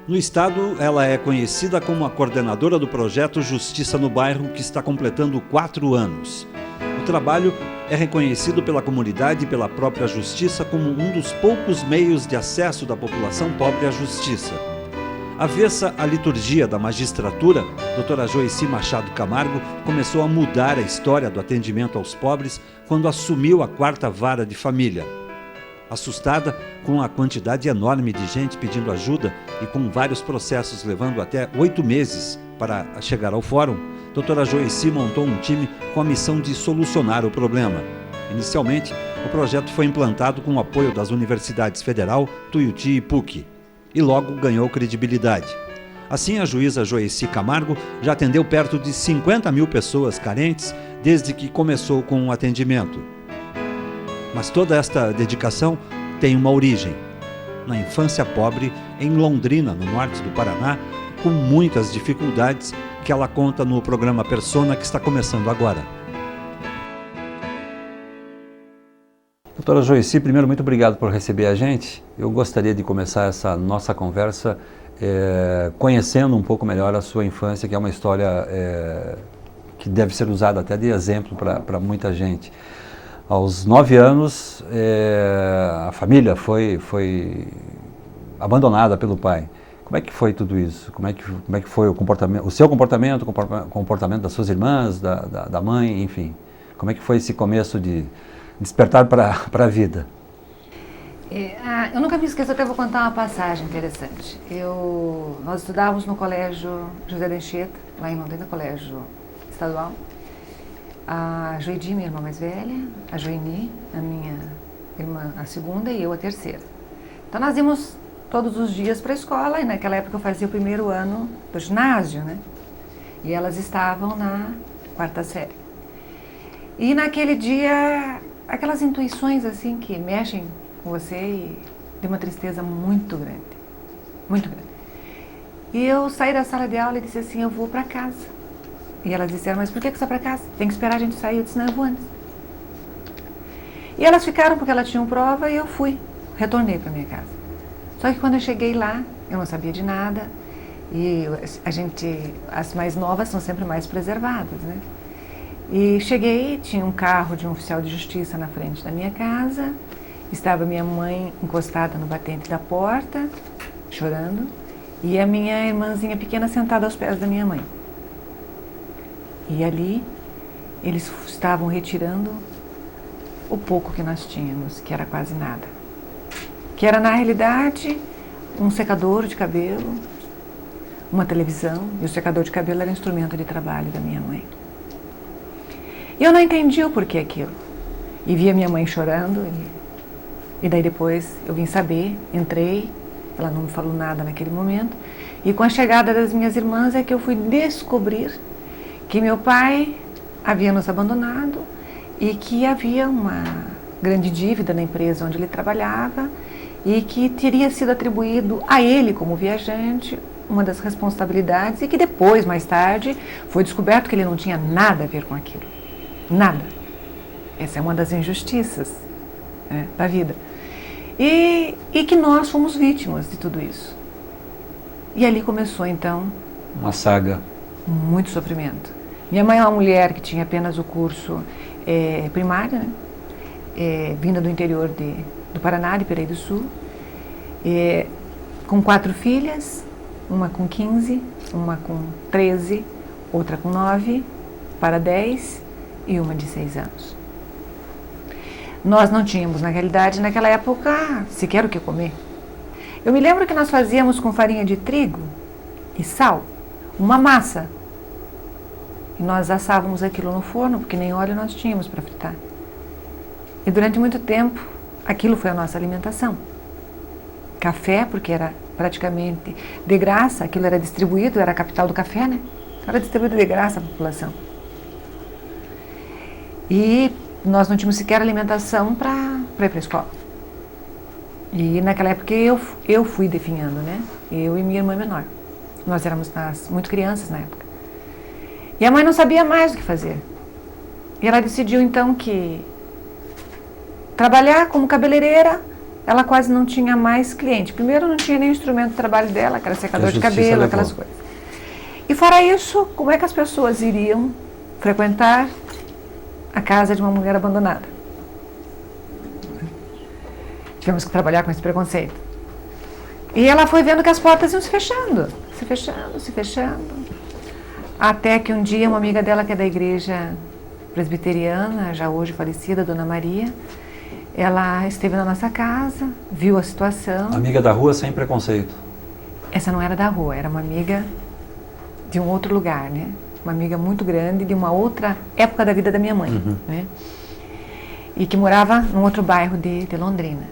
No estado, ela é conhecida como a coordenadora do projeto Justiça no Bairro, que está completando 4 anos. O trabalho é reconhecido pela comunidade e pela própria Justiça como um dos poucos meios de acesso da população pobre à justiça. Avessa à liturgia da magistratura, doutora Joici Machado Camargo começou a mudar a história do atendimento aos pobres quando assumiu a 4ª Vara de Família. Assustada com a quantidade enorme de gente pedindo ajuda e com vários processos levando até 8 meses para chegar ao fórum, doutora Joici montou um time com a missão de solucionar o problema. Inicialmente, o projeto foi implantado com o apoio das universidades Federal, Tuiuti e PUC, e logo ganhou credibilidade. Assim, a juíza Joici Camargo já atendeu perto de 50 mil pessoas carentes desde que começou com o atendimento. Mas toda esta dedicação tem uma origem. Na infância pobre, em Londrina, no norte do Paraná, com muitas dificuldades que ela conta no programa Persona, que está começando agora. Doutora Joici, primeiro, muito obrigado por receber a gente. Eu gostaria de começar essa nossa conversa conhecendo um pouco melhor a sua infância, que é uma história que deve ser usada até de exemplo para muita gente. Aos 9 anos, a família foi abandonada pelo pai. Como é que foi tudo isso? Como é que foi o seu comportamento, o comportamento das suas irmãs, da mãe, enfim? Como é que foi esse começo de despertar para a vida? Eu nunca me esqueço, até vou contar uma passagem interessante. Nós estudávamos no colégio José de Anchieta, lá em Londrina, colégio estadual. A Joidi, minha irmã mais velha, a Joini, a minha irmã a segunda e eu a terceira. Então nós íamos todos os dias para a escola e naquela época eu fazia o 1º ano do ginásio, né? E elas estavam na 4ª série. E naquele dia, aquelas intuições assim que mexem com você e de uma tristeza muito grande, muito grande. E eu saí da sala de aula e disse assim, eu vou para casa. E elas disseram, mas por que você vai para casa? Tem que esperar a gente sair. Eu disse, não, eu vou antes. E elas ficaram porque elas tinham prova e eu fui, retornei para minha casa. Só que quando eu cheguei lá, eu não sabia de nada e as mais novas são sempre mais preservadas, né? E cheguei, tinha um carro de um oficial de justiça na frente da minha casa, estava minha mãe encostada no batente da porta, chorando, e a minha irmãzinha pequena sentada aos pés da minha mãe. E ali, eles estavam retirando o pouco que nós tínhamos, que era quase nada. Que era, na realidade, um secador de cabelo, uma televisão, e o secador de cabelo era instrumento de trabalho da minha mãe. E eu não entendi o porquê aquilo. E via minha mãe chorando, e daí depois eu vim saber, entrei, ela não me falou nada naquele momento, e com a chegada das minhas irmãs é que eu fui descobrir que meu pai havia nos abandonado e que havia uma grande dívida na empresa onde ele trabalhava e que teria sido atribuído a ele como viajante uma das responsabilidades e que depois, mais tarde, foi descoberto que ele não tinha nada a ver com aquilo. Nada. Essa é uma das injustiças, né, da vida. E que nós fomos vítimas de tudo isso. E ali começou, então, uma saga. Muito sofrimento. Minha mãe é uma mulher que tinha apenas o curso primário, né? Vinda do interior do Paraná, de Pereira do Sul, com 4 filhas, uma com 15, uma com 13, outra com 9, para 10 e uma de 6 anos. Nós não tínhamos, na realidade, naquela época, sequer o que comer. Eu me lembro que nós fazíamos com farinha de trigo e sal, uma massa. E nós assávamos aquilo no forno, porque nem óleo nós tínhamos para fritar. E durante muito tempo, aquilo foi a nossa alimentação. Café, porque era praticamente de graça, aquilo era distribuído, era a capital do café, né? Era distribuído de graça à população. E nós não tínhamos sequer alimentação para ir para a escola. E naquela época eu fui definhando, né? Eu e minha irmã menor. Nós éramos muito crianças na época. E a mãe não sabia mais o que fazer. E ela decidiu então que trabalhar como cabeleireira ela quase não tinha mais cliente. Primeiro, não tinha nem instrumento de trabalho dela, que era secador de cabelo, aquelas coisas. E fora isso, como é que as pessoas iriam frequentar a casa de uma mulher abandonada? Tivemos que trabalhar com esse preconceito. E ela foi vendo que as portas iam se fechando, se fechando, se fechando. Até que um dia uma amiga dela, que é da igreja presbiteriana, já hoje falecida, Dona Maria, ela esteve na nossa casa, viu a situação. Amiga da rua sem preconceito. Essa não era da rua, era uma amiga de um outro lugar, né? Uma amiga muito grande, de uma outra época da vida da minha mãe, né? E que morava num outro bairro de Londrina.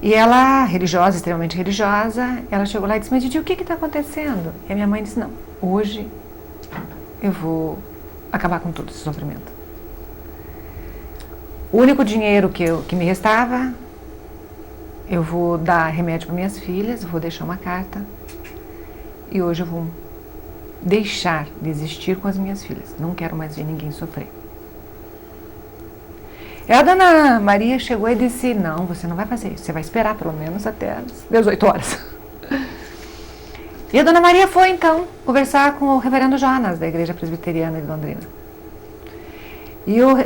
E ela, religiosa, extremamente religiosa, ela chegou lá e disse: mas Didi, o que está acontecendo? E a minha mãe disse: não, hoje eu vou acabar com todo esse sofrimento. O único dinheiro que me restava, eu vou dar remédio para minhas filhas, vou deixar uma carta, e hoje eu vou deixar de existir com as minhas filhas. Não quero mais ver ninguém sofrer. E a Dona Maria chegou e disse: não, você não vai fazer isso, você vai esperar pelo menos até as 18 horas. E a Dona Maria foi então conversar com o reverendo Jonas, da igreja presbiteriana de Londrina.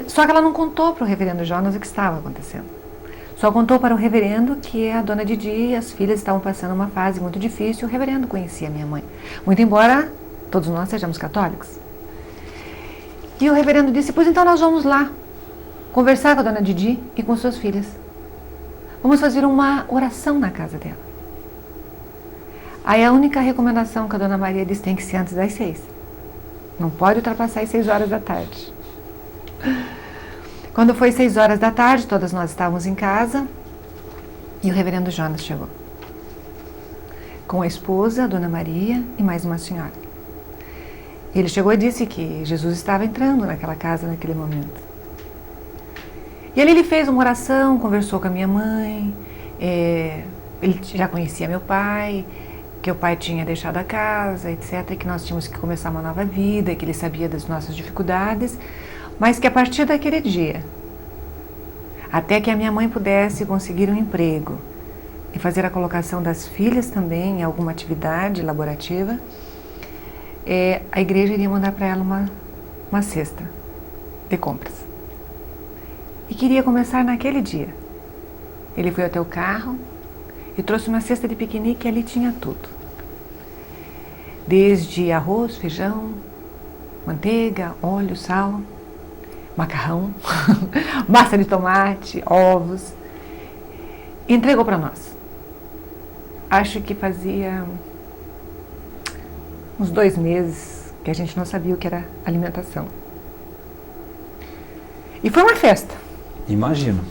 Só que ela não contou para o reverendo Jonas o que estava acontecendo. Só contou para o reverendo que a Dona Didi e as filhas estavam passando uma fase muito difícil. O reverendo conhecia a minha mãe, muito embora todos nós sejamos católicos. E o reverendo disse: pois então nós vamos lá conversar com a Dona Didi e com suas filhas. Vamos fazer uma oração na casa dela. Aí a única recomendação que a Dona Maria disse: tem que ser antes das 6. Não pode ultrapassar as 6 horas da tarde. Quando foi 6 horas da tarde, todas nós estávamos em casa e o reverendo Jonas chegou. Com a esposa, a Dona Maria e mais uma senhora. Ele chegou e disse que Jesus estava entrando naquela casa naquele momento. E ali ele fez uma oração, conversou com a minha mãe, ele já conhecia meu pai, que o pai tinha deixado a casa, etc., e que nós tínhamos que começar uma nova vida, que ele sabia das nossas dificuldades, mas que a partir daquele dia, até que a minha mãe pudesse conseguir um emprego e fazer a colocação das filhas também em alguma atividade laborativa, a igreja iria mandar para ela uma cesta de compras. E queria começar naquele dia. Ele foi até o carro e trouxe uma cesta de piquenique e ali tinha tudo. Desde arroz, feijão, manteiga, óleo, sal, macarrão, massa de tomate, ovos. E entregou para nós. Acho que fazia uns 2 meses que a gente não sabia o que era alimentação. E foi uma festa. Imagino.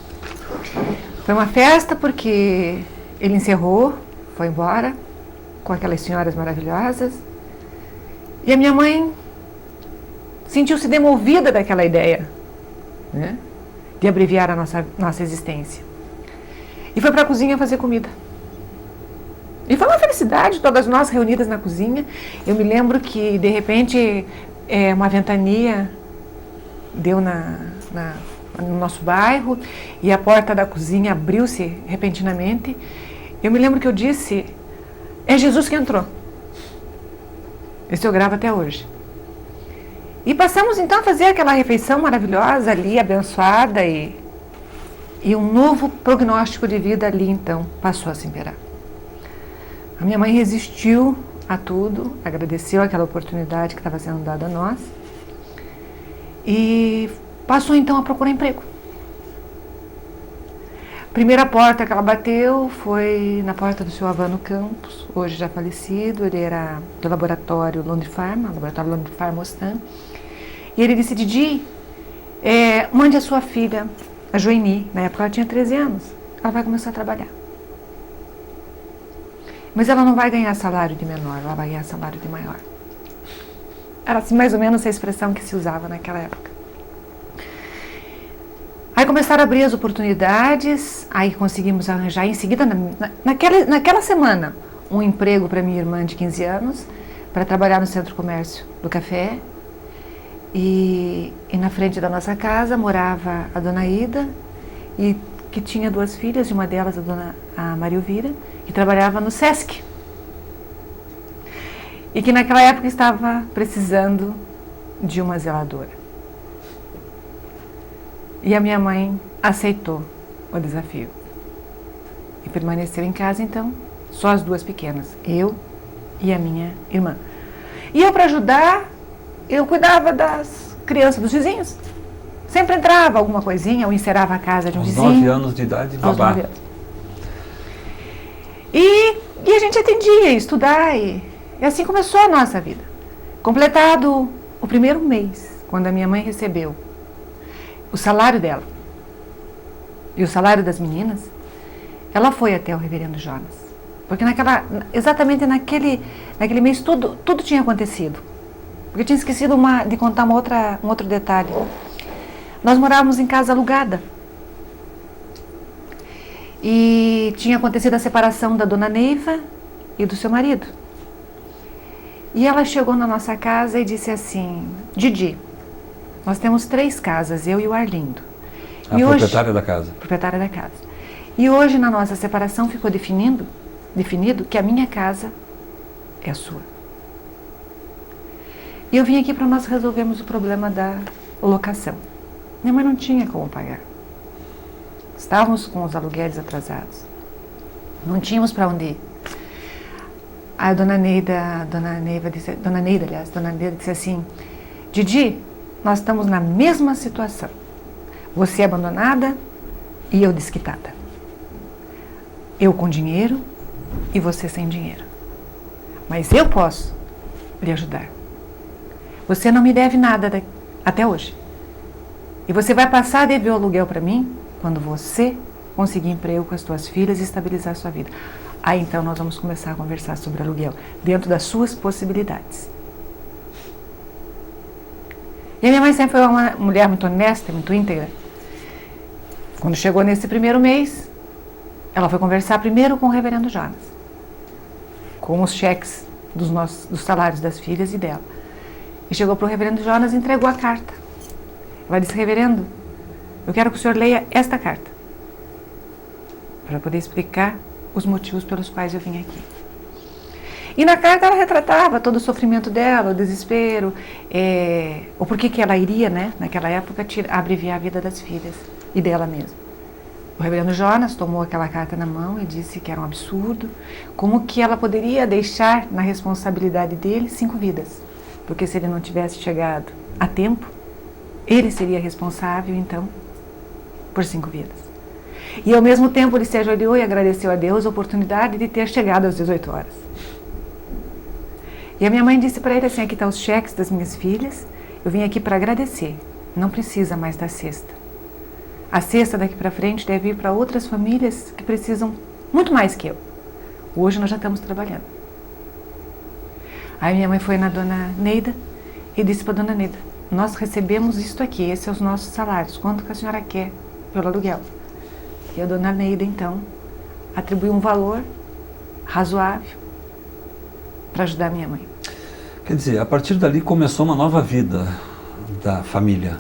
Foi uma festa porque ele encerrou, foi embora com aquelas senhoras maravilhosas. E a minha mãe sentiu-se demovida daquela ideia, né, de abreviar a nossa existência. E foi para a cozinha fazer comida. E foi uma felicidade, todas nós reunidas na cozinha. Eu me lembro que, de repente, uma ventania deu no nosso bairro e a porta da cozinha abriu-se repentinamente. Eu me lembro que eu disse: é Jesus que entrou. Esse eu gravo até hoje. E passamos então a fazer aquela refeição maravilhosa ali, abençoada, e um novo prognóstico de vida ali então passou a se imperar. A minha mãe resistiu a tudo, agradeceu aquela oportunidade que estava sendo dada a nós e passou então a procurar emprego. Primeira porta que ela bateu foi na porta do seu Havano Campos, hoje já falecido. Ele era do laboratório Londre Pharma, laboratório Londre Pharma Ostan. E ele disse: Didi, mande a sua filha, a Joeni, na época ela tinha 13 anos, ela vai começar a trabalhar. Mas ela não vai ganhar salário de menor, ela vai ganhar salário de maior. Era assim, mais ou menos a expressão que se usava naquela época. Aí começaram a abrir as oportunidades, aí conseguimos arranjar em seguida, naquela semana, um emprego para minha irmã de 15 anos, para trabalhar no Centro Comércio do Café. E na frente da nossa casa morava a Dona Ida, e que tinha 2 filhas, e uma delas a Maria Elvira, que trabalhava no Sesc. E que naquela época estava precisando de uma zeladora. E a minha mãe aceitou o desafio. E permaneceu em casa, então, só as 2 pequenas, eu e a minha irmã. E eu, para ajudar, eu cuidava das crianças dos vizinhos. Sempre entrava alguma coisinha, ou encerava a casa de um vizinho. Aos 9 anos de idade, babá. Aos 9 anos. E a gente atendia, ia estudar, e assim começou a nossa vida. Completado o primeiro mês, quando a minha mãe recebeu o salário dela e o salário das meninas, ela foi até o reverendo Jonas. Porque exatamente naquele mês tudo tinha acontecido. Porque eu tinha esquecido de contar um outro detalhe. Nós morávamos em casa alugada. E tinha acontecido a separação da dona Neiva e do seu marido. E ela chegou na nossa casa e disse assim: Didi, nós temos 3 casas, eu e o Arlindo. A proprietária da casa. Proprietária da casa. E hoje, na nossa separação, ficou definido que a minha casa é a sua. E eu vim aqui para nós resolvermos o problema da locação. Minha mãe não tinha como pagar. Estávamos com os aluguéis atrasados. Não tínhamos para onde ir. A dona Neida disse assim: Didi, nós estamos na mesma situação. Você abandonada e eu desquitada. Eu com dinheiro e você sem dinheiro. Mas eu posso lhe ajudar. Você não me deve nada até hoje. E você vai passar a dever o aluguel para mim quando você conseguir emprego com as suas filhas e estabilizar a sua vida. Aí então nós vamos começar a conversar sobre aluguel, dentro das suas possibilidades. E a minha mãe sempre foi uma mulher muito honesta, muito íntegra. Quando chegou nesse primeiro mês, ela foi conversar primeiro com o reverendo Jonas, com os cheques dos salários das filhas e dela. E chegou para o reverendo Jonas e entregou a carta. Ela disse: reverendo, eu quero que o senhor leia esta carta, para poder explicar os motivos pelos quais eu vim aqui. E na carta ela retratava todo o sofrimento dela, o desespero, o porquê que ela iria, naquela época, abreviar a vida das filhas e dela mesma. O reverendo Jonas tomou aquela carta na mão e disse que era um absurdo, como que ela poderia deixar na responsabilidade dele 5 vidas, porque se ele não tivesse chegado a tempo, ele seria responsável, então, por 5 vidas. E ao mesmo tempo ele se ajoelhou e agradeceu a Deus a oportunidade de ter chegado às 18 horas. E a minha mãe disse para ele assim: aqui estão os cheques das minhas filhas, eu vim aqui para agradecer, não precisa mais da cesta. A cesta daqui para frente deve ir para outras famílias que precisam muito mais que eu. Hoje nós já estamos trabalhando. Aí minha mãe foi na dona Neida e disse para a dona Neida: nós recebemos isto aqui, esses são os nossos salários, quanto que a senhora quer pelo aluguel? E a dona Neida, então, atribuiu um valor razoável para ajudar a minha mãe. Quer dizer, a partir dali começou uma nova vida da família.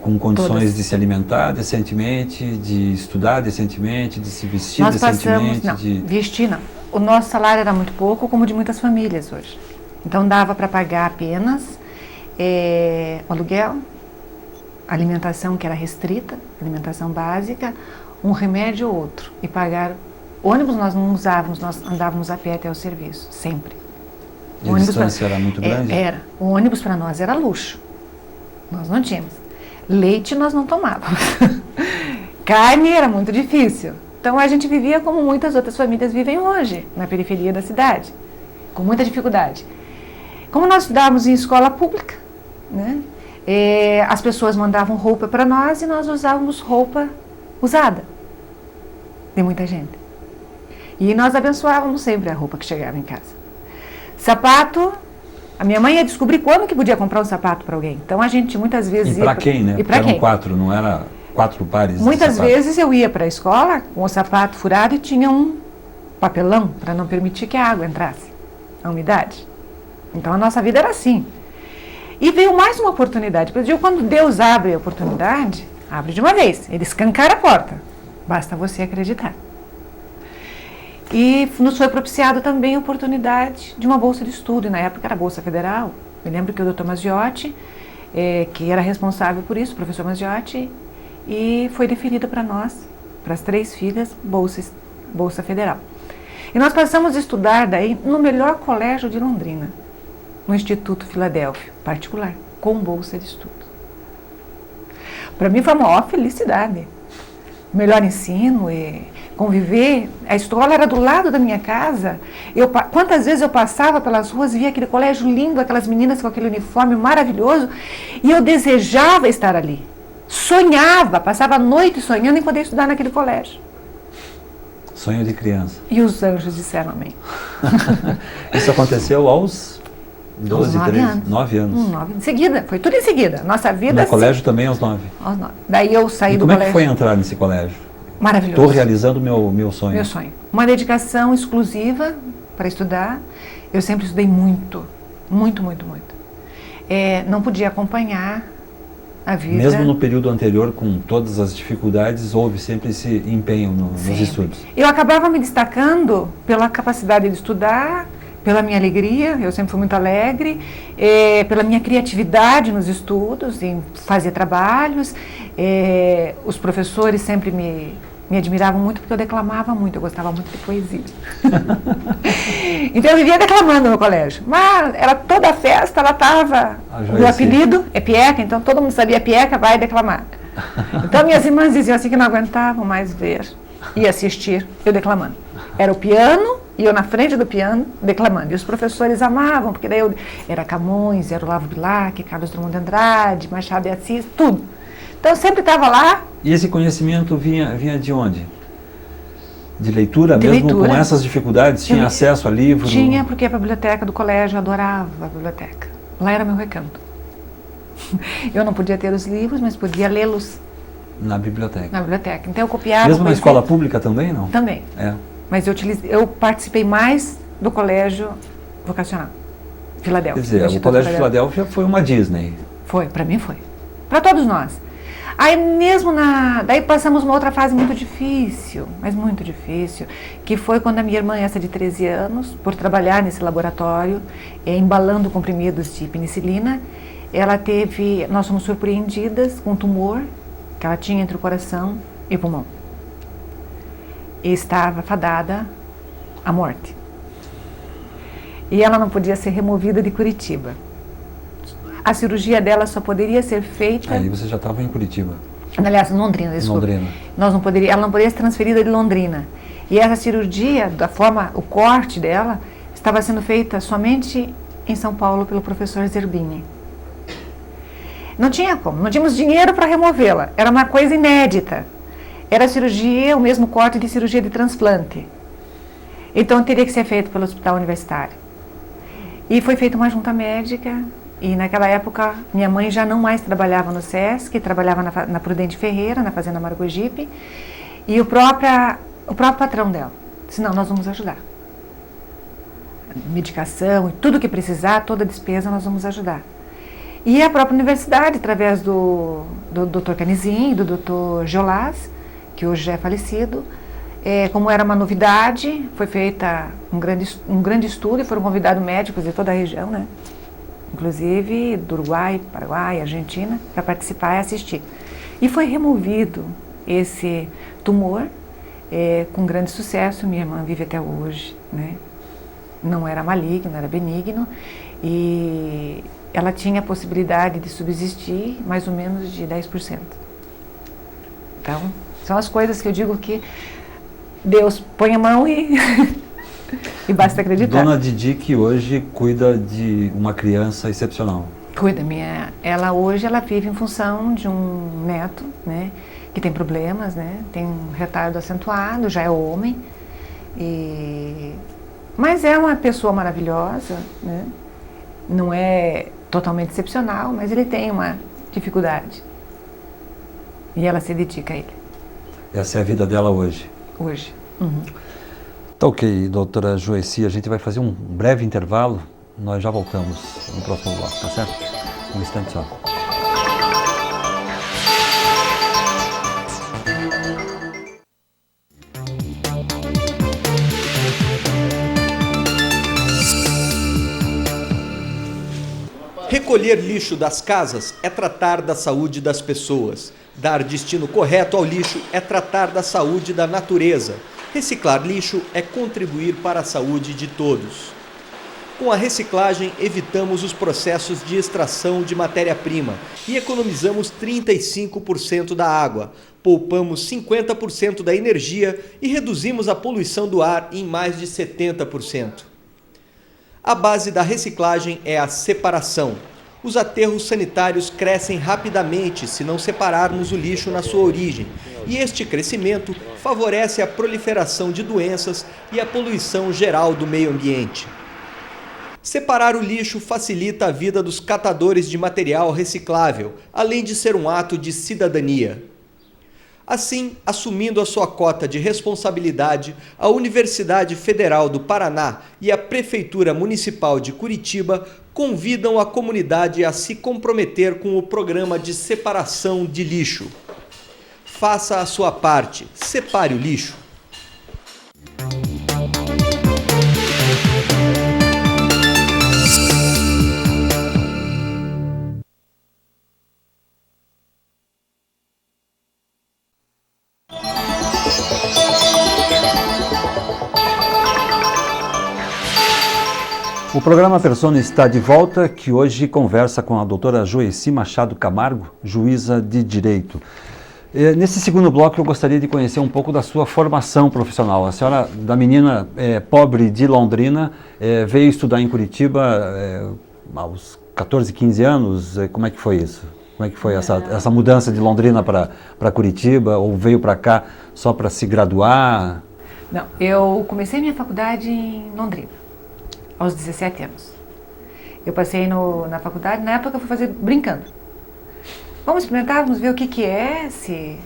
Com condições Todas. De se alimentar decentemente, de estudar decentemente, de se vestir Nós decentemente. passamos, vestir não. O nosso salário era muito pouco, como o de muitas famílias hoje. Então dava para pagar apenas o aluguel, alimentação que era restrita, alimentação básica, um remédio ou outro. E pagar ônibus nós não usávamos, nós andávamos a pé até o serviço, sempre. E a distância era muito grande? Era. O ônibus para nós era luxo. Nós não tínhamos. Leite nós não tomávamos. Carne era muito difícil. Então a gente vivia como muitas outras famílias vivem hoje, na periferia da cidade, com muita dificuldade. Como nós estudávamos em escola pública, as pessoas mandavam roupa para nós e nós usávamos roupa usada de muita gente. E nós abençoávamos sempre a roupa que chegava em casa. Sapato, a minha mãe ia descobrir quando que podia comprar um sapato para alguém. Então a gente muitas vezes ia... E para quem, né? E para quem? Eram 4, não era 4 pares. Muitas vezes eu ia para a escola com o sapato furado e tinha um papelão para não permitir que a água entrasse, a umidade. Então a nossa vida era assim. E veio mais uma oportunidade. Quando Deus abre a oportunidade, Abre de uma vez. Ele escancara a porta. Basta você acreditar. E nos foi propiciado também a oportunidade de uma bolsa de estudo. E na época era Bolsa Federal. Me lembro que o Dr. Maggiotti, que era responsável por isso, o professor Maggiotti, e foi deferida para nós, para as 3 filhas, Bolsa Federal. E nós passamos a estudar daí no melhor colégio de Londrina, no Instituto Filadélfia, particular, com bolsa de estudo. Para mim foi a maior felicidade. Melhor ensino e conviver. A escola era do lado da minha casa. Quantas vezes eu passava pelas ruas, via aquele colégio lindo, aquelas meninas com aquele uniforme maravilhoso, e eu desejava estar ali. Sonhava, passava a noite sonhando em poder estudar naquele colégio. Sonho de criança. E os anjos disseram amém. Isso aconteceu aos 12, 13, 9 anos. 9 em seguida, foi tudo em seguida. Nossa vida... No colégio também aos 9. Aos 9. Daí eu saí do colégio. Como é que foi entrar nesse colégio? Maravilhoso. Estou realizando meu sonho. Meu sonho. Uma dedicação exclusiva para estudar. Eu sempre estudei muito. Muito, muito, muito. Não podia acompanhar a vida. Mesmo no período anterior, com todas as dificuldades, houve sempre esse empenho nos estudos. Eu acabava me destacando pela capacidade de estudar, pela minha alegria, eu sempre fui muito alegre, pela minha criatividade nos estudos, em fazer trabalhos. Os professores sempre me admiravam muito porque eu declamava muito, eu gostava muito de poesia. Então eu vivia declamando no colégio. Mas era toda a festa, ela estava... Meu apelido é Pieca, então todo mundo sabia Pieca, vai declamar. Então minhas irmãs diziam assim que não aguentavam mais ver e assistir eu declamando. Era o piano e eu na frente do piano declamando. E os professores amavam, porque daí era Camões, era Olavo Bilac, Carlos Drummond de Andrade, Machado de Assis, tudo. Então eu sempre estava lá. E esse conhecimento vinha de onde? De leitura? De mesmo leitura. Com essas dificuldades? Tinha acesso a livro? Tinha, porque a biblioteca do colégio, eu adorava a biblioteca. Lá era meu recanto. Eu não podia ter os livros, mas podia lê-los. Na biblioteca? Na biblioteca. Então eu copiava. Mesmo na escola pública também, não? Também. Mas eu participei mais do colégio vocacional. Filadélfia. Quer dizer, o colégio Filadélfia foi uma Disney. Foi, para mim foi. Para todos nós. Aí mesmo daí passamos uma outra fase muito difícil, mas muito difícil, que foi quando a minha irmã, essa de 13 anos, por trabalhar nesse laboratório, embalando comprimidos de penicilina, nós fomos surpreendidas com um tumor que ela tinha entre o coração e o pulmão. E estava fadada à morte. E ela não podia ser removida de Curitiba. A cirurgia dela só poderia ser feita... Aí você já estava em Curitiba. Aliás, em Londrina, desculpa. Londrina. Ela não poderia ser transferida de Londrina. E essa cirurgia, o corte dela, estava sendo feita somente em São Paulo pelo professor Zerbini. Não tinha como, não tínhamos dinheiro para removê-la. Era uma coisa inédita. Era cirurgia, o mesmo corte de cirurgia de transplante. Então teria que ser feito pelo hospital universitário. E foi feita uma junta médica. E naquela época, minha mãe já não mais trabalhava no SESC, trabalhava na Prudente Ferreira, na Fazenda Maragogipe, e o próprio patrão dela disse, não, nós vamos ajudar. Medicação e tudo que precisar, toda despesa, nós vamos ajudar. E a própria universidade, através do Dr. Canizinho, do Dr. Geolaz, que hoje já é falecido, como era uma novidade, foi feita um grande estudo e foram convidados médicos de toda a região, né? Inclusive do Uruguai, Paraguai, Argentina, para participar e assistir. E foi removido esse tumor com grande sucesso. Minha irmã vive até hoje, né? Não era maligno, era benigno, e ela tinha a possibilidade de subsistir mais ou menos de 10%. Então, são as coisas que eu digo que Deus põe a mão e... E basta acreditar. Dona Didi, que hoje cuida de uma criança excepcional. Cuida, ela hoje vive em função de um neto, né, que tem problemas, né, tem um retardo acentuado, já é homem, mas é uma pessoa maravilhosa, né, não é totalmente excepcional, mas ele tem uma dificuldade e ela se dedica a ele. Essa é a vida dela hoje? Hoje. Uhum. Tá ok, doutora Joeci, a gente vai fazer um breve intervalo, nós já voltamos no próximo bloco, tá certo? Um instante só. Recolher lixo das casas é tratar da saúde das pessoas. Dar destino correto ao lixo é tratar da saúde da natureza. Reciclar lixo é contribuir para a saúde de todos. Com a reciclagem, evitamos os processos de extração de matéria-prima e economizamos 35% da água, poupamos 50% da energia e reduzimos a poluição do ar em mais de 70%. A base da reciclagem é a separação. Os aterros sanitários crescem rapidamente se não separarmos o lixo na sua origem, e este crescimento favorece a proliferação de doenças e a poluição geral do meio ambiente. Separar o lixo facilita a vida dos catadores de material reciclável, além de ser um ato de cidadania. Assim, assumindo a sua cota de responsabilidade, a Universidade Federal do Paraná e a Prefeitura Municipal de Curitiba convidam a comunidade a se comprometer com o programa de separação de lixo. Faça a sua parte, separe o lixo. O programa Persona está de volta, que hoje conversa com a doutora Joeci Machado Camargo, juíza de Direito. Nesse segundo bloco eu gostaria de conhecer um pouco da sua formação profissional. A senhora, da menina pobre de Londrina, veio estudar em Curitiba aos 14, 15 anos. Como é que foi isso? Como é que foi essa mudança de Londrina para Curitiba, ou veio para cá só para se graduar? Não, eu comecei minha faculdade em Londrina, aos 17 anos. Eu passei na faculdade, na época eu fui fazer brincando. Vamos experimentar, vamos ver o que é, se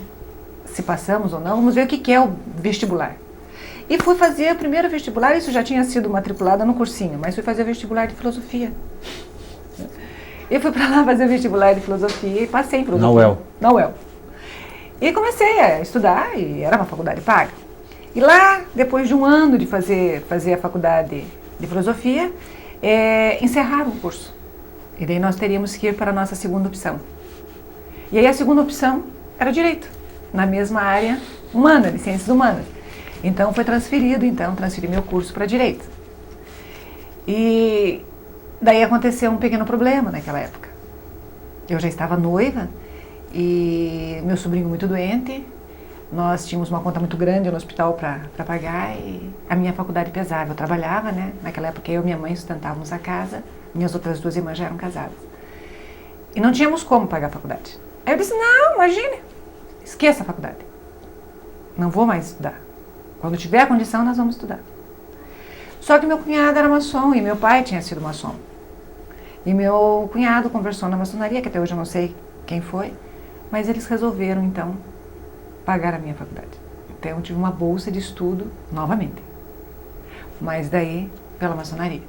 passamos ou não, vamos ver o que é o vestibular. E fui fazer o primeiro vestibular, isso já tinha sido matriculada no cursinho, mas fui fazer o vestibular de filosofia. Eu fui para lá fazer o vestibular de filosofia e passei em filosofia. Na UEL. E comecei a estudar, e era uma faculdade paga. E lá, depois de um ano de fazer a faculdade de filosofia, encerraram o curso. E daí nós teríamos que ir para a nossa segunda opção. E aí a segunda opção era direito, na mesma área humana, de ciências humanas. Então foi transferi meu curso para direito. E daí aconteceu um pequeno problema naquela época. Eu já estava noiva e meu sobrinho muito doente. Nós tínhamos uma conta muito grande no hospital para pagar e a minha faculdade pesava. Eu trabalhava, né? Naquela época eu e minha mãe sustentávamos a casa, minhas outras duas irmãs já eram casadas. E não tínhamos como pagar a faculdade. Aí eu disse, não, imagine, esqueça a faculdade. Não vou mais estudar. Quando tiver a condição, nós vamos estudar. Só que meu cunhado era maçom e meu pai tinha sido maçom. E meu cunhado conversou na maçonaria, que até hoje eu não sei quem foi, mas eles resolveram, então, pagar a minha faculdade. Então eu tive uma bolsa de estudo novamente, mas daí pela maçonaria.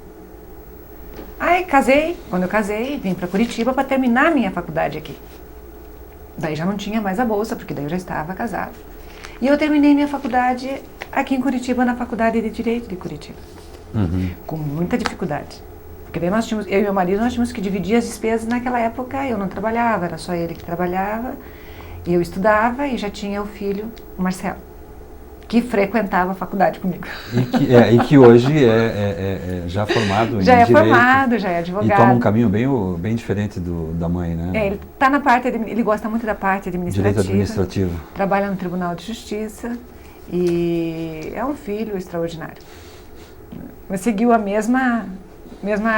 Aí casei, quando eu casei, vim para Curitiba para terminar a minha faculdade aqui. Daí já não tinha mais a bolsa, porque daí eu já estava casada. E eu terminei minha faculdade aqui em Curitiba, na Faculdade de Direito de Curitiba. Com muita dificuldade. Porque daí eu e meu marido, nós tínhamos que dividir as despesas naquela época. Eu não trabalhava, era só ele que trabalhava. E eu estudava e já tinha o filho, o Marcelo, que frequentava a faculdade comigo. E que hoje é já formado em já direito. Já é formado, já é advogado. E toma um caminho bem diferente da mãe, né? Ele está na parte, ele gosta muito da parte administrativa. Direito administrativo. Trabalha no Tribunal de Justiça e é um filho extraordinário. Mas seguiu a mesma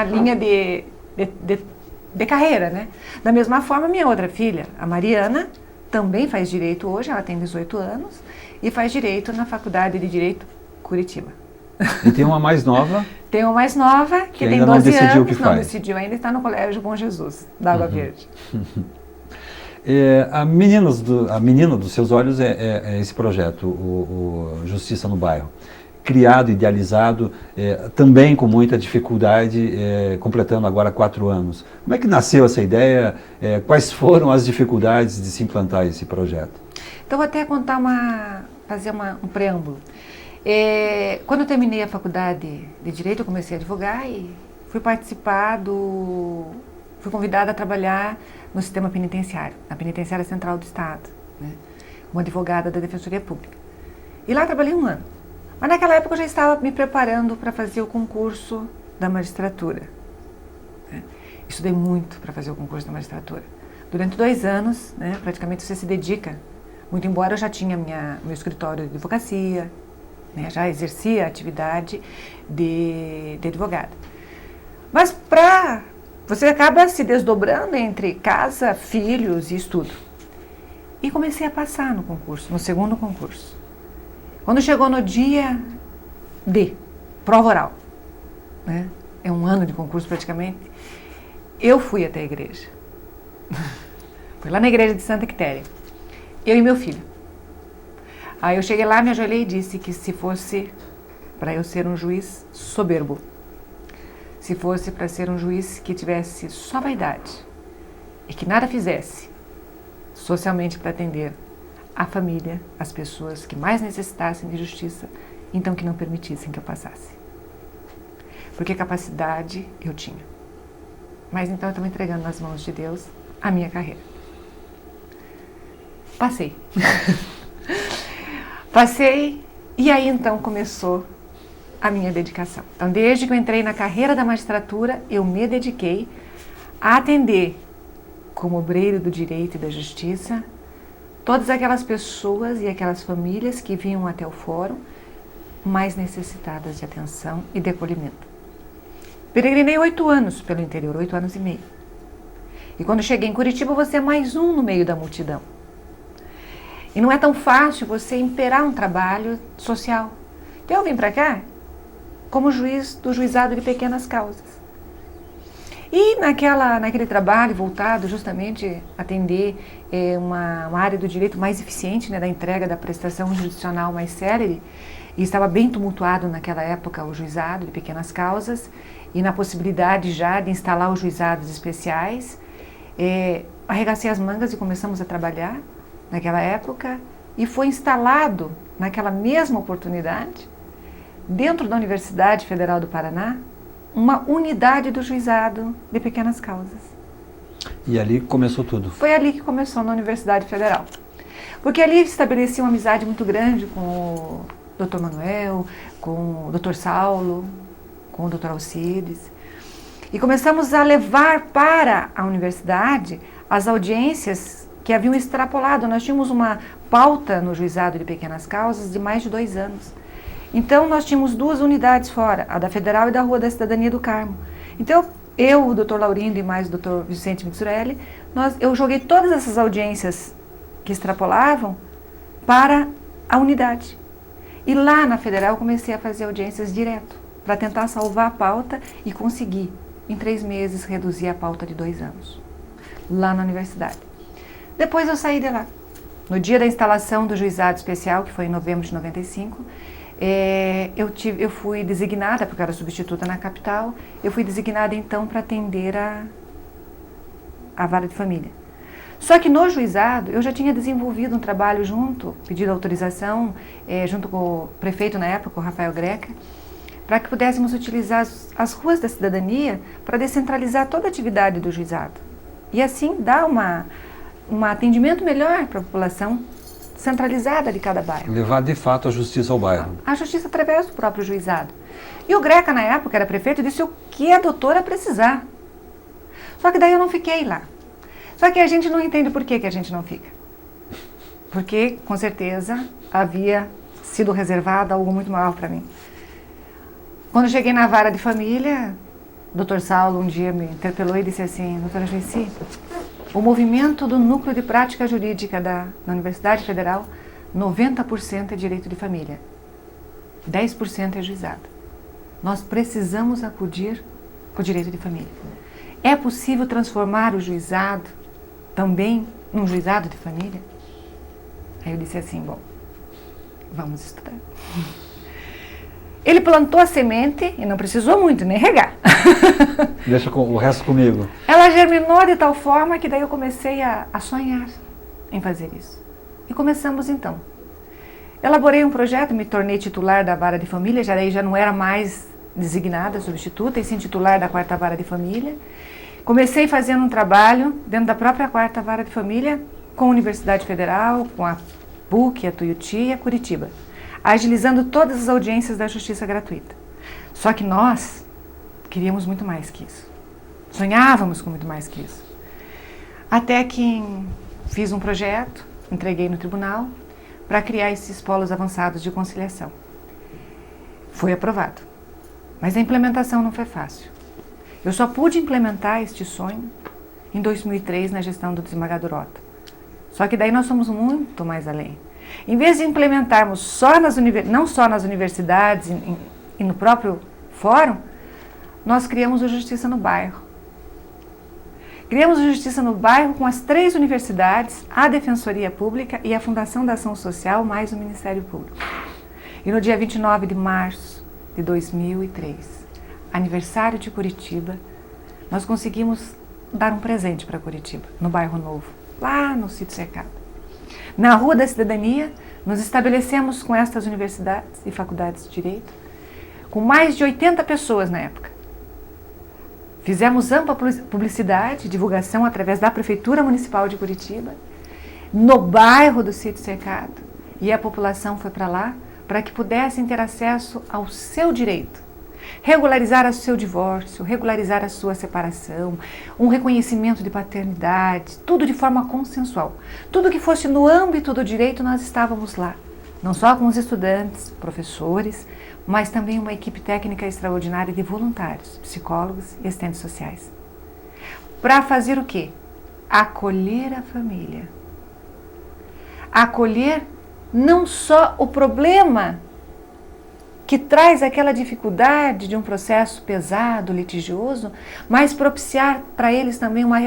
linha de carreira, né? Da mesma forma, minha outra filha, a Mariana, também faz direito hoje, ela tem 18 anos, e faz direito na Faculdade de Direito Curitiba. E tem uma mais nova? Tem uma mais nova, que tem 12 não decidiu anos, o que faz. Não decidiu ainda, está no Colégio Bom Jesus, da Água Verde. A menina dos seus olhos é esse projeto, o Justiça no Bairro. Criado, idealizado, também com muita dificuldade, completando agora 4 anos. Como é que nasceu essa ideia? Quais foram as dificuldades de se implantar esse projeto? Então, vou até fazer um preâmbulo. Quando eu terminei a faculdade de Direito, eu comecei a advogar e fui participar do fui convidada a trabalhar no sistema penitenciário, na Penitenciária Central do Estado, né, como advogada da Defensoria Pública. E lá trabalhei 1 ano. Mas naquela época eu já estava me preparando para fazer o concurso da magistratura. Né. Estudei muito para fazer o concurso da magistratura. Durante 2 anos, né, praticamente você se dedica, muito embora eu já tinha meu escritório de advocacia, né, já exercia a atividade de advogada. Mas você acaba se desdobrando entre casa, filhos e estudo. E comecei a passar no concurso, no segundo concurso. Quando chegou no dia D, prova oral, né, é 1 ano de concurso praticamente, eu fui até a igreja. Fui lá na igreja de Santa Quitéria, eu e meu filho. Aí eu cheguei lá, me ajoelhei e disse que se fosse para eu ser um juiz soberbo, se fosse para ser um juiz que tivesse só vaidade e que nada fizesse socialmente para atender a família, as pessoas que mais necessitassem de justiça, então que não permitissem que eu passasse. Porque capacidade eu tinha. Mas então eu estava entregando nas mãos de Deus a minha carreira. Passei. Passei e aí então começou a minha dedicação. Então, desde que eu entrei na carreira da magistratura, eu me dediquei a atender, como obreiro do direito e da justiça, todas aquelas pessoas e aquelas famílias que vinham até o fórum mais necessitadas de atenção e de acolhimento. Peregrinei 8 anos pelo interior, 8 anos e meio. E quando cheguei em Curitiba, você é mais um no meio da multidão. E não é tão fácil você imperar um trabalho social. Então eu vim para cá como juiz do juizado de pequenas causas. E naquele trabalho voltado justamente a atender uma área do direito mais eficiente, né, da entrega da prestação jurisdicional mais célere, e estava bem tumultuado naquela época o juizado de pequenas causas, e na possibilidade já de instalar os juizados especiais, arregacei as mangas e começamos a trabalhar naquela época, e foi instalado naquela mesma oportunidade, dentro da Universidade Federal do Paraná, uma unidade do juizado de pequenas causas. E ali começou tudo? Foi ali que começou, na Universidade Federal. Porque ali estabeleci uma amizade muito grande com o Dr. Manuel, com o Dr. Saulo, com o Dr. Alcides. E começamos a levar para a universidade as audiências que haviam extrapolado. Nós tínhamos uma pauta no juizado de pequenas causas de mais de 2 anos. Então, nós tínhamos 2 unidades fora, a da Federal e da Rua da Cidadania do Carmo. Então, eu, o Dr. Laurindo e mais o Dr. Vicente Mizurelli, eu joguei todas essas audiências que extrapolavam para a unidade. E lá na Federal eu comecei a fazer audiências direto, para tentar salvar a pauta e conseguir, em 3 meses, reduzir a pauta de 2 anos, lá na universidade. Depois eu saí de lá. No dia da instalação do juizado especial, que foi em novembro de 95, eu fui designada, porque eu era substituta na capital, eu fui designada então para atender a vara de família. Só que no juizado eu já tinha desenvolvido um trabalho pedido autorização, junto com o prefeito na época, o Rafael Greca, para que pudéssemos utilizar as ruas da cidadania para descentralizar toda a atividade do juizado. E assim dar um atendimento melhor para a população centralizada de cada bairro. Levar de fato a justiça ao bairro. A justiça através do próprio juizado. E o Greca, na época, era prefeito, disse o que a doutora precisar. Só que daí eu não fiquei lá. Só que a gente não entende por que a gente não fica. Porque, com certeza, havia sido reservado algo muito maior para mim. Quando cheguei na vara de família, o Dr. Saulo um dia me interpelou e disse assim: doutora Joyci, o movimento do núcleo de prática jurídica da Universidade Federal, 90% é direito de família, 10% é juizado. Nós precisamos acudir ao direito de família. É possível transformar o juizado também num juizado de família? Aí eu disse assim: bom, vamos estudar. Ele plantou a semente e não precisou muito, nem regar. Deixa o resto comigo. Ela germinou de tal forma que daí eu comecei a sonhar em fazer isso. E começamos então. Elaborei um projeto, me tornei titular da vara de família, já não era mais designada, substituta, e sim titular da 4ª vara de família. Comecei fazendo um trabalho dentro da própria 4ª Vara de Família, com a Universidade Federal, com a PUC, a Tuiuti e a Curitiba, agilizando todas as audiências da justiça gratuita. Só que nós queríamos muito mais que isso. Sonhávamos com muito mais que isso. Até que fiz um projeto, entreguei no tribunal, para criar esses polos avançados de conciliação. Foi aprovado. Mas a implementação não foi fácil. Eu só pude implementar este sonho em 2003, na gestão do desembargador Otto. Só que daí nós fomos muito mais além. Em vez de implementarmos não só nas universidades e no próprio fórum, nós criamos o Justiça no Bairro. Criamos a Justiça no Bairro com as 3 universidades, a Defensoria Pública e a Fundação da Ação Social, mais o Ministério Público. E no dia 29 de março de 2003, aniversário de Curitiba, nós conseguimos dar um presente para Curitiba, no Bairro Novo, lá no Sítio Cercado. Na Rua da Cidadania, nos estabelecemos com estas universidades e faculdades de Direito, com mais de 80 pessoas na época. Fizemos ampla publicidade, divulgação através da Prefeitura Municipal de Curitiba, no bairro do Sítio Cercado, e a população foi para lá para que pudessem ter acesso ao seu direito, regularizar o seu divórcio, regularizar a sua separação, um reconhecimento de paternidade, tudo de forma consensual. Tudo que fosse no âmbito do direito, nós estávamos lá, não só com os estudantes, professores, mas também uma equipe técnica extraordinária de voluntários, psicólogos e assistentes sociais. Para fazer o quê? Acolher a família. Acolher não só o problema que traz aquela dificuldade de um processo pesado, litigioso, mas propiciar para eles também uma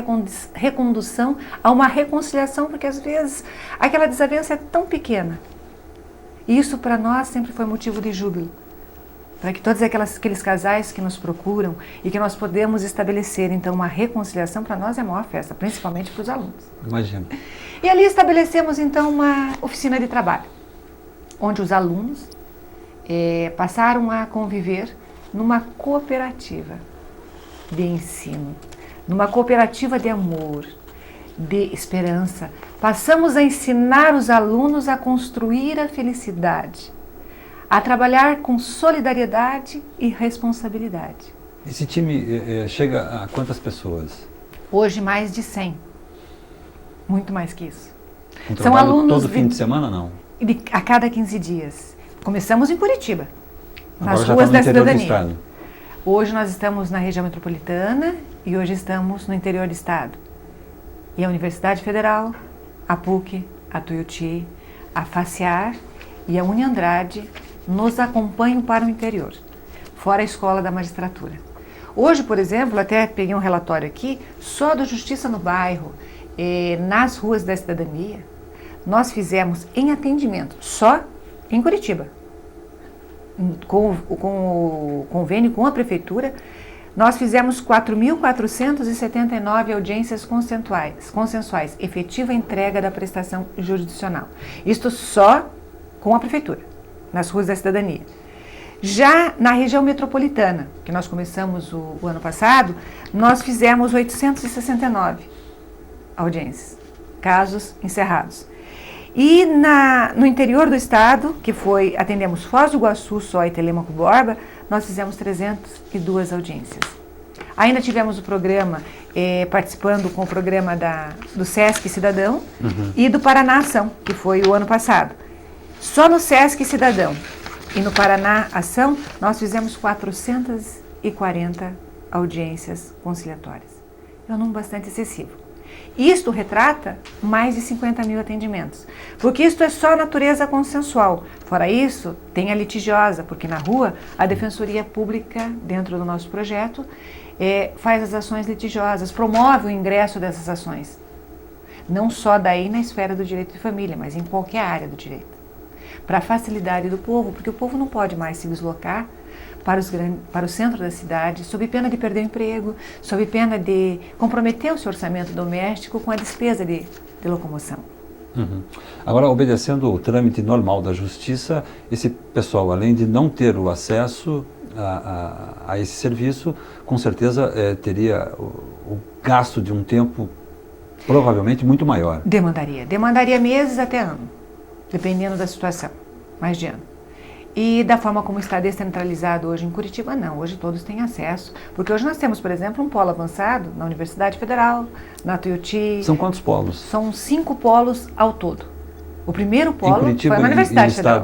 recondução a uma reconciliação, porque às vezes aquela desavença é tão pequena. E isso para nós sempre foi motivo de júbilo. Para que todos aqueles casais que nos procuram e que nós podemos estabelecer, então, uma reconciliação, para nós é a maior festa, principalmente para os alunos. Imagina. E ali estabelecemos, então, uma oficina de trabalho, onde os alunos passaram a conviver numa cooperativa de ensino, numa cooperativa de amor, de esperança. Passamos a ensinar os alunos a construir a felicidade, a trabalhar com solidariedade e responsabilidade. Esse time chega a quantas pessoas? Hoje mais de 100. Muito mais que isso. São alunos todo fim de semana, não? A cada 15 dias. Começamos em Curitiba, Agora nas já ruas tá no da interior do cidadania. estado. Hoje nós estamos na região metropolitana e hoje estamos no interior do estado. E a Universidade Federal, a PUC, a Tuiuti, a FACEAR e a Uniandrade nos acompanham para o interior, fora a Escola da Magistratura. Hoje, por exemplo, até peguei um relatório aqui, só do Justiça no Bairro, nas ruas da cidadania, nós fizemos em atendimento, só em Curitiba, com o convênio com a Prefeitura, nós fizemos 4.479 audiências consensuais, efetiva entrega da prestação jurisdicional. Isto só com a Prefeitura, nas ruas da cidadania. Já na região metropolitana, que nós começamos o ano passado, nós fizemos 869 audiências, casos encerrados. E no interior do estado, que atendemos Foz do Iguaçu só e Telêmaco Borba, nós fizemos 302 audiências. Ainda tivemos o programa, participando com o programa do Sesc Cidadão e do Paraná Ação, que foi o ano passado. Só no Sesc Cidadão e no Paraná Ação, nós fizemos 440 audiências conciliatórias. É um número bastante excessivo. Isto retrata mais de 50 mil atendimentos, porque isto é só natureza consensual. Fora isso, tem a litigiosa, porque na rua a Defensoria Pública, dentro do nosso projeto, faz as ações litigiosas, promove o ingresso dessas ações. Não só daí na esfera do direito de família, mas em qualquer área do direito. Para a facilidade do povo, porque o povo não pode mais se deslocar para o centro da cidade, sob pena de perder o emprego, sob pena de comprometer o seu orçamento doméstico com a despesa de locomoção. Agora, obedecendo o trâmite normal da justiça, esse pessoal, além de não ter o acesso, a esse serviço, com certeza teria o gasto de um tempo provavelmente muito maior. Demandaria meses até ano, dependendo da situação, mais de ano. E da forma como está descentralizado hoje em Curitiba, não. Hoje todos têm acesso. Porque hoje nós temos, por exemplo, um polo avançado na Universidade Federal, na Tuiuti. São quantos polos? São 5 polos ao todo. O primeiro polo em Curitiba, foi na Universidade e Federal.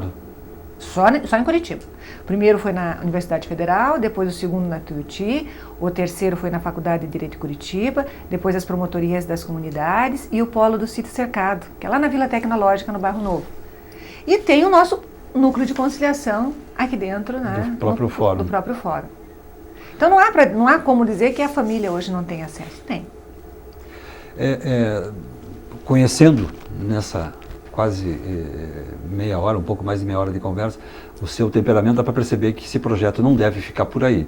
Estado? Só em Curitiba. O primeiro foi na Universidade Federal, depois o segundo na Tuiuti, o terceiro foi na Faculdade de Direito de Curitiba, depois as promotorias das comunidades e o polo do Sítio Cercado, que é lá na Vila Tecnológica, no Bairro Novo. E tem o nosso núcleo de conciliação aqui dentro, né, do próprio fórum. Do próprio fórum. Então não há como dizer que a família hoje não tem acesso. Tem. Conhecendo nessa quase meia hora, um pouco mais de meia hora de conversa, o seu temperamento, dá para perceber que esse projeto não deve ficar por aí.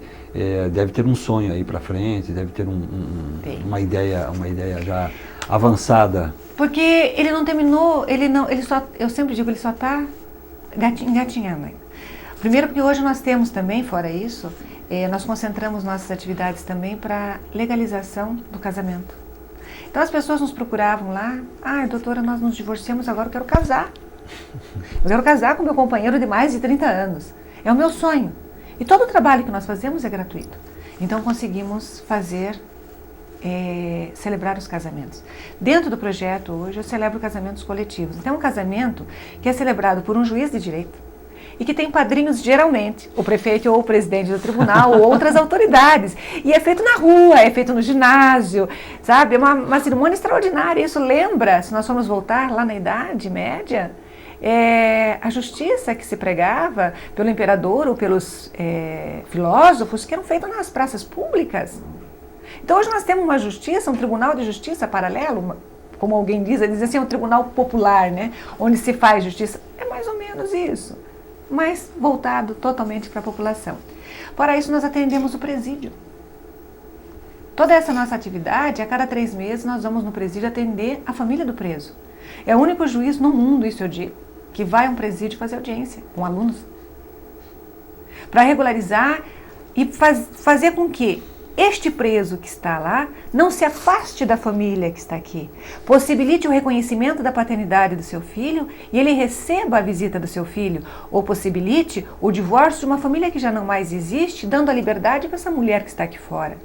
Deve ter um sonho aí para frente, deve ter uma ideia já avançada. Porque ele não terminou, eu sempre digo, ele só está engatinhando ainda. Primeiro porque hoje nós temos também, fora isso, nós concentramos nossas atividades também para legalização do casamento. Então as pessoas nos procuravam lá, doutora, nós nos divorciamos, agora eu quero casar. Eu quero casar com meu companheiro de mais de 30 anos. É o meu sonho. E todo o trabalho que nós fazemos é gratuito. Então conseguimos celebrar os casamentos. Dentro do projeto hoje eu celebro casamentos coletivos. Então é um casamento que é celebrado por um juiz de direito e que tem padrinhos geralmente, o prefeito ou o presidente do tribunal ou outras autoridades. E é feito na rua, é feito no ginásio, sabe? É uma cerimônia extraordinária. Isso lembra, se nós formos voltar lá na Idade Média, a justiça que se pregava pelo imperador ou pelos filósofos que eram feitas nas praças públicas. Então hoje nós temos uma justiça, um tribunal de justiça paralelo, como alguém diz assim, é um tribunal popular, né? Onde se faz justiça. É mais ou menos isso, mas voltado totalmente para a população. Para isso nós atendemos o presídio. Toda essa nossa atividade, a cada 3 meses nós vamos no presídio atender a família do preso. É o único juiz no mundo, isso eu digo, que vai a um presídio fazer audiência com alunos. Para regularizar e fazer com que este preso que está lá não se afaste da família que está aqui. Possibilite o reconhecimento da paternidade do seu filho e ele receba a visita do seu filho. Ou possibilite o divórcio de uma família que já não mais existe, dando a liberdade para essa mulher que está aqui fora.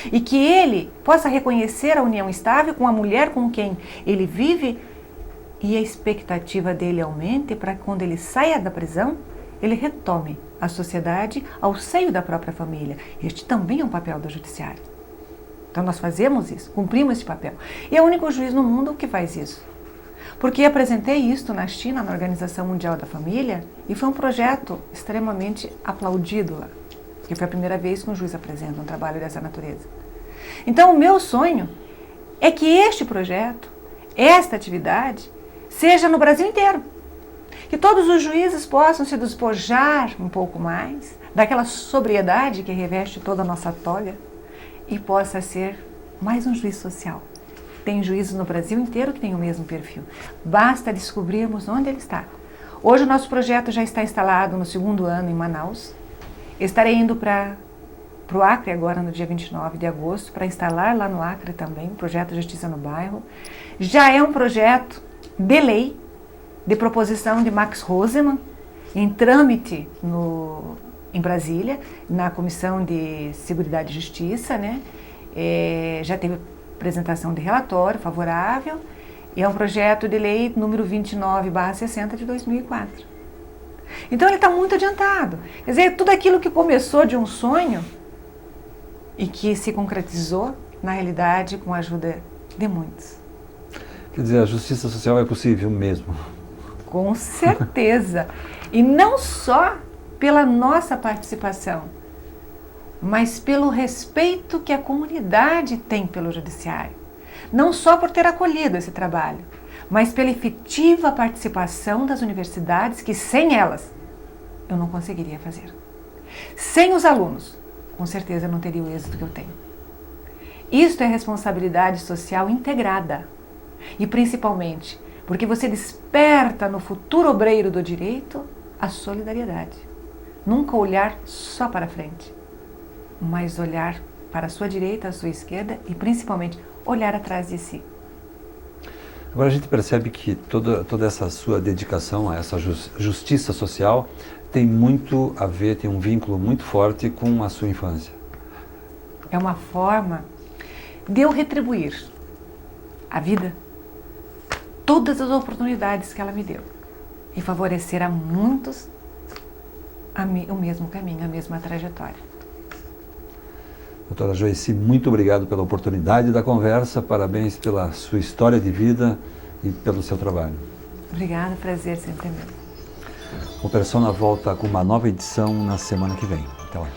E que ele possa reconhecer a união estável com a mulher com quem ele vive e a expectativa dele aumente para que quando ele saia da prisão, ele retome a sociedade ao seio da própria família. Este também é um papel do judiciário. Então nós fazemos isso, cumprimos esse papel. E é o único juiz no mundo que faz isso. Porque apresentei isto na China, na Organização Mundial da Família, e foi um projeto extremamente aplaudido lá. Porque foi a primeira vez que um juiz apresenta um trabalho dessa natureza. Então o meu sonho é que este projeto, esta atividade, seja no Brasil inteiro. Que todos os juízes possam se despojar um pouco mais daquela sobriedade que reveste toda a nossa toga e possa ser mais um juiz social. Tem juízes no Brasil inteiro que têm o mesmo perfil. Basta descobrirmos onde ele está. Hoje o nosso projeto já está instalado no 2º ano em Manaus. Estarei indo para o Acre agora no dia 29 de agosto para instalar lá no Acre também o projeto Justiça no Bairro. Já é um projeto de lei, de proposição de Max Rosemann, em trâmite em Brasília, na Comissão de Seguridade e Justiça, né? Já teve apresentação de relatório favorável, e é um projeto de lei número 29/60 de 2004. Então ele está muito adiantado. Quer dizer, tudo aquilo que começou de um sonho e que se concretizou, na realidade, com a ajuda de muitos. Quer dizer, a justiça social é possível mesmo. Com certeza. E não só pela nossa participação, mas pelo respeito que a comunidade tem pelo judiciário. Não só por ter acolhido esse trabalho, mas pela efetiva participação das universidades, que sem elas eu não conseguiria fazer. Sem os alunos, com certeza eu não teria o êxito que eu tenho. Isto é responsabilidade social integrada. E principalmente porque você desperta no futuro obreiro do direito a solidariedade. Nunca olhar só para frente, mas olhar para a sua direita, a sua esquerda e principalmente olhar atrás de si. Agora a gente percebe que toda essa sua dedicação a essa justiça social tem muito a ver, tem um vínculo muito forte com a sua infância. É uma forma de eu retribuir a vida, todas as oportunidades que ela me deu e favorecer a muitos o mesmo caminho, a mesma trajetória. Doutora Joyci, muito obrigado pela oportunidade da conversa, parabéns pela sua história de vida e pelo seu trabalho. Obrigada, prazer sempre é meu. O Persona volta com uma nova edição na semana que vem. Até lá.